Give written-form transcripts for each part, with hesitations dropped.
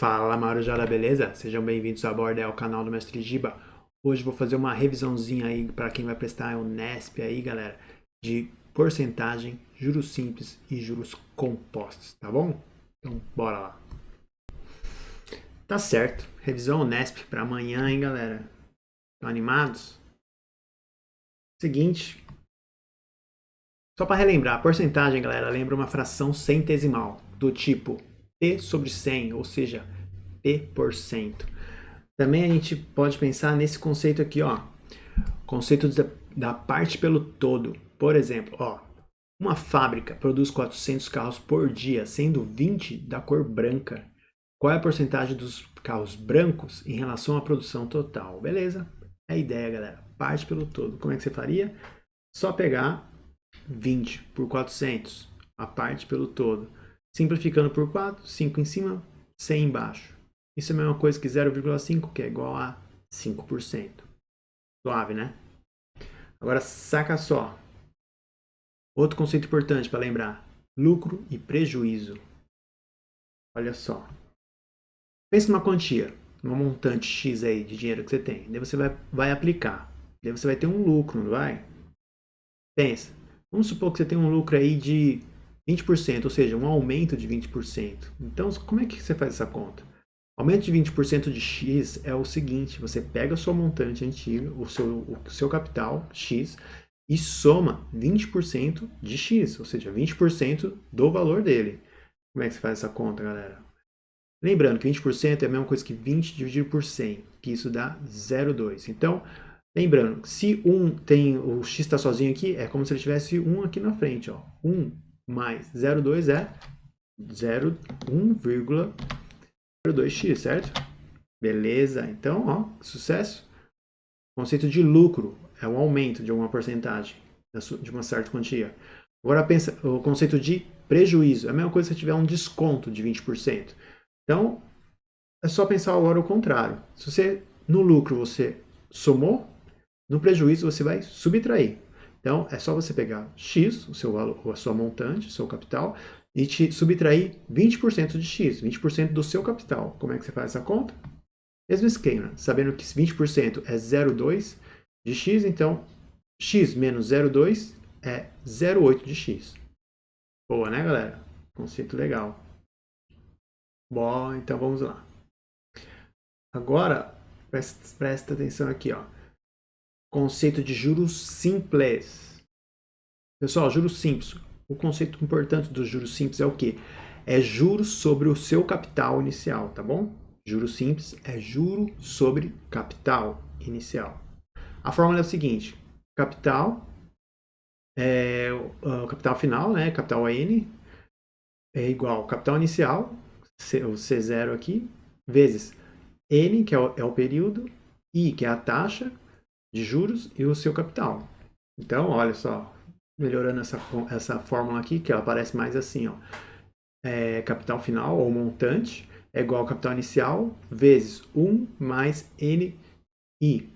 Fala Marujada, beleza? Sejam bem-vindos a bordo ao canal do Mestre Giba. Hoje vou fazer uma revisãozinha aí para quem vai prestar o Nesp aí, galera, de porcentagem, juros simples e juros compostos, tá bom? Então, bora lá. Tá certo, revisão Nesp para amanhã, hein, galera? Estão animados? Seguinte, só para relembrar, a porcentagem, galera, lembra uma fração centesimal, do tipo P sobre 100, ou seja, P%. Também a gente pode pensar nesse conceito aqui, ó, conceito da parte pelo todo. Por exemplo, ó, uma fábrica produz 400 carros por dia, sendo 20 da cor branca. Qual é a porcentagem dos carros brancos em relação à produção total? Beleza? É a ideia, galera. Parte pelo todo. Como é que você faria? Só pegar 20 por 400, a parte pelo todo. Simplificando por 4, 5 em cima, 100 embaixo. Isso é a mesma coisa que 0,5, que é igual a 5%. Suave, né? Agora saca só. Outro conceito importante para lembrar: lucro e prejuízo. Olha só. Pensa numa quantia, num montante X aí de dinheiro que você tem. Daí você vai aplicar. Daí você vai ter um lucro, não vai? Pensa. Vamos supor que você tem um lucro aí de 20%, ou seja, um aumento de 20%. Então, como é que você faz essa conta? Aumento de 20% de X é o seguinte: você pega a sua montante antiga, o seu capital X, e soma 20% de X, ou seja, 20% do valor dele. Como é que você faz essa conta, galera? Lembrando que 20% é a mesma coisa que 20 dividido por 100, que isso dá 0,2. Então, lembrando, se o X está sozinho aqui, é como se ele tivesse 1 aqui na frente. Ó. 1 mais 0,2 é 1,02x, certo? Beleza, então, ó, sucesso. Conceito de lucro é um aumento de alguma porcentagem, de uma certa quantia. Agora pensa o conceito de prejuízo. É a mesma coisa se você tiver um desconto de 20%. Então, é só pensar agora o contrário. Se você, no lucro, você somou, no prejuízo você vai subtrair. Então, é só você pegar X, o seu valor, a sua montante, o seu capital, e te subtrair 20% de X, 20% do seu capital. Como é que você faz essa conta? Mesmo esquema, sabendo que 20% é 0,2 de X, então X menos 0,2 é 0,8 de X. Boa, né, galera? Conceito legal. Bom, então vamos lá. Agora, presta atenção aqui, ó. Conceito de juros simples. Pessoal, juros simples. O conceito importante dos juros simples é o quê? É juros sobre o seu capital inicial, tá bom? Juros simples é juro sobre capital inicial. A fórmula é o seguinte: capital é o capital final, né? Capital AN é igual ao capital inicial, o C0 aqui, vezes N, que é o período, I, que é a taxa de juros, e o seu capital. Então, olha só, melhorando essa fórmula aqui, que ela parece mais assim, ó. Capital final, ou montante, é igual ao capital inicial, vezes 1 mais NI.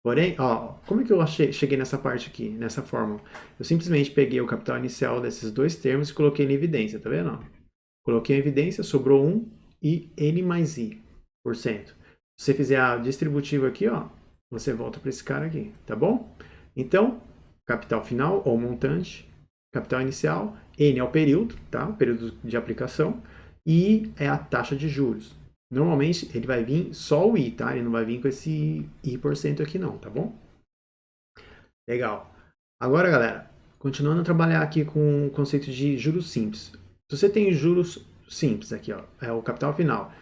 Porém, ó, como é que eu cheguei nessa parte aqui, nessa fórmula? Eu simplesmente peguei o capital inicial desses dois termos e coloquei em evidência, tá vendo? Coloquei em evidência, sobrou 1 e N mais I por cento. Se você fizer a distributiva aqui, ó, você volta para esse cara aqui, tá bom? Então, capital final ou montante, capital inicial, N é o período, tá? O período de aplicação, e é a taxa de juros. Normalmente ele vai vir só o I, tá? Ele não vai vir com esse I% aqui não, tá bom? Legal. Agora, galera, continuando a trabalhar aqui com o conceito de juros simples. Se você tem juros simples aqui, ó, é o capital final.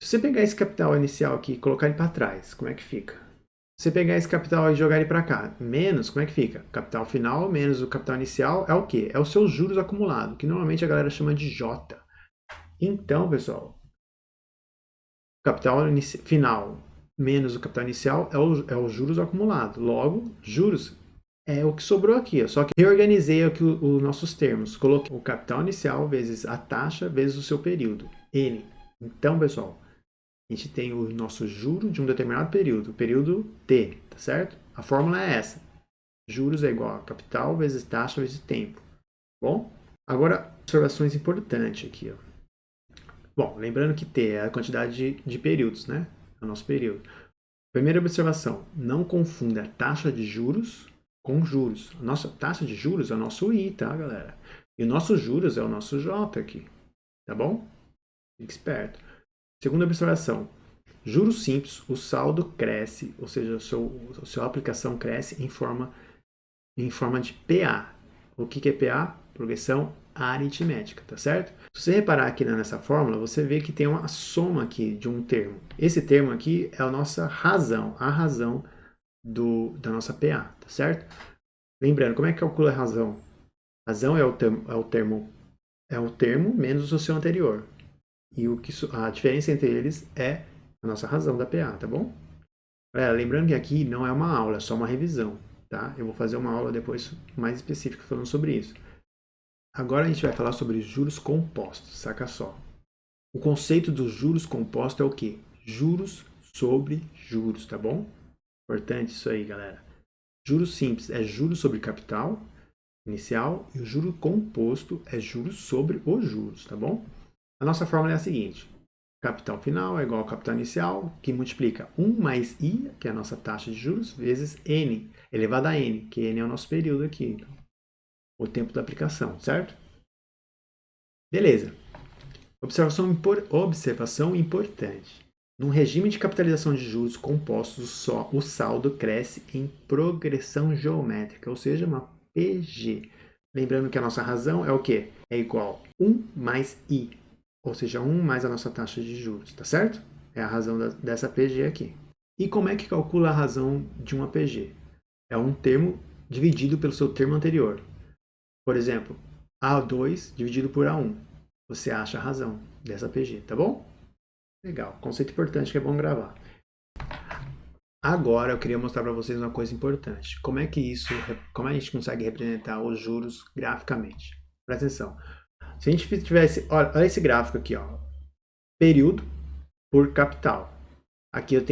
Se você pegar esse capital inicial aqui e colocar ele para trás, como é que fica? Se você pegar esse capital e jogar ele para cá, menos, como é que fica? Capital final menos o capital inicial é o quê? É os seus juros acumulados, que normalmente a galera chama de J. Então, pessoal, capital final menos o capital inicial é os juros acumulados. Logo, juros é o que sobrou aqui. Ó. Só que reorganizei aqui os nossos termos. Coloquei o capital inicial vezes a taxa vezes o seu período, N. Então, pessoal, a gente tem o nosso juro de um determinado período, o período T, tá certo? A fórmula é essa. Juros é igual a capital vezes taxa vezes tempo. Bom? Agora, observações importantes aqui. Ó. Bom, lembrando que T é a quantidade de períodos, né? É o nosso período. Primeira observação, não confunda a taxa de juros com juros. A nossa taxa de juros é o nosso I, tá, galera? E o nosso juros é o nosso J aqui, tá bom? Fique esperto. Segunda observação, juros simples, o saldo cresce, ou seja, a sua aplicação cresce em forma de PA. O que é PA? Progressão aritmética, tá certo? Se você reparar aqui nessa fórmula, você vê que tem uma soma aqui de um termo. Esse termo aqui é a nossa razão, a razão da nossa PA, tá certo? Lembrando, como é que calcula a razão? Razão é o termo menos o seu anterior. E a diferença entre eles é a nossa razão da PA, tá bom? Galera, lembrando que aqui não é uma aula, é só uma revisão, tá? Eu vou fazer uma aula depois mais específica falando sobre isso. Agora a gente vai falar sobre juros compostos, saca só. O conceito dos juros compostos é o quê? Juros sobre juros, tá bom? Importante isso aí, galera. Juros simples é juros sobre capital inicial e o juro composto é juros sobre os juros, tá bom? A nossa fórmula é a seguinte: capital final é igual ao capital inicial, que multiplica 1 mais I, que é a nossa taxa de juros, vezes N, elevado a N, que N é o nosso período aqui, o tempo da aplicação, certo? Beleza. Observação importante. Num regime de capitalização de juros compostos, o saldo cresce em progressão geométrica, ou seja, uma PG. Lembrando que a nossa razão é o quê? É igual a 1 mais I, ou seja, 1 mais a nossa taxa de juros, tá certo? É a razão dessa PG aqui. E como é que calcula a razão de uma PG? É um termo dividido pelo seu termo anterior. Por exemplo, A2 dividido por A1. Você acha a razão dessa PG, tá bom? Legal, conceito importante que é bom gravar. Agora eu queria mostrar para vocês uma coisa importante. Como a gente consegue representar os juros graficamente? Presta atenção. Se a gente tivesse, olha esse gráfico aqui, ó, período por capital. Aqui eu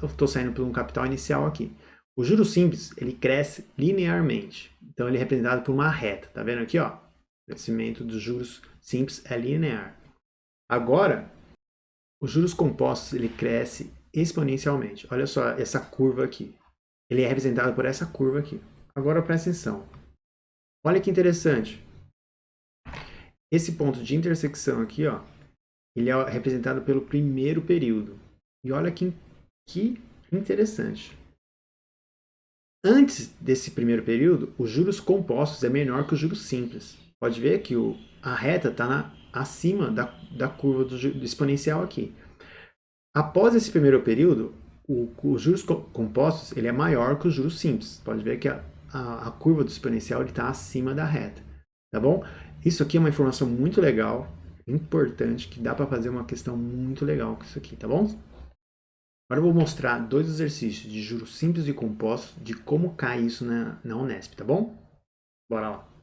estou saindo por um capital inicial aqui. O juros simples, ele cresce linearmente. Então ele é representado por uma reta. Tá vendo aqui, ó? O crescimento dos juros simples é linear. Agora, os juros compostos, ele cresce exponencialmente. Olha só essa curva aqui. Ele é representado por essa curva aqui. Agora presta atenção. Olha que interessante. Esse ponto de intersecção aqui, ó, ele é representado pelo primeiro período. E olha que interessante. Antes desse primeiro período, os juros compostos é menor que os juros simples. Pode ver que a reta está acima da curva do exponencial aqui. Após esse primeiro período, os juros compostos ele é maior que os juros simples. Pode ver que a curva do exponencial está acima da reta. Tá bom? Isso aqui é uma informação muito legal, importante, que dá para fazer uma questão muito legal com isso aqui, tá bom? Agora eu vou mostrar dois exercícios de juros simples e compostos de como cai isso na Unesp, tá bom? Bora lá.